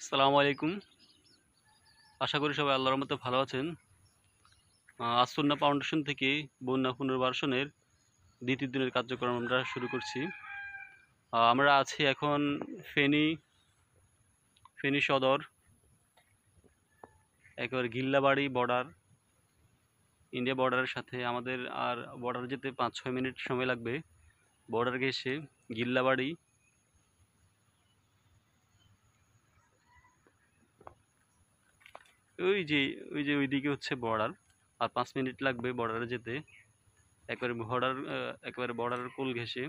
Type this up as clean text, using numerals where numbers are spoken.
আসসালামু আলাইকুম। আশা করি সবাই আল্লাহর রহমতে ভালো আছেন। আসুন্নাহ ফাউন্ডেশন থেকে বন্যা পুনর্বাসনের দ্বিতীয় দিনের কার্যক্রম আমরা শুরু করছি। আমরা আছি এখন ফেনী ফেনী সদর, একেবারে ঘিল্লাবাড়ি বর্ডার, ইন্ডিয়া বর্ডারের সাথে আমাদের আর বর্ডারে যেতে ৫-৬ মিনিট সময় লাগবে। বর্ডার ঘেঁষে ঘিল্লাবাড়ি, ওই যে ওইদিকে হচ্ছে বর্ডার, আর ৫ মিনিট লাগবে বর্ডারে যেতে। একেবারে বর্ডারের কোল ঘেঁষে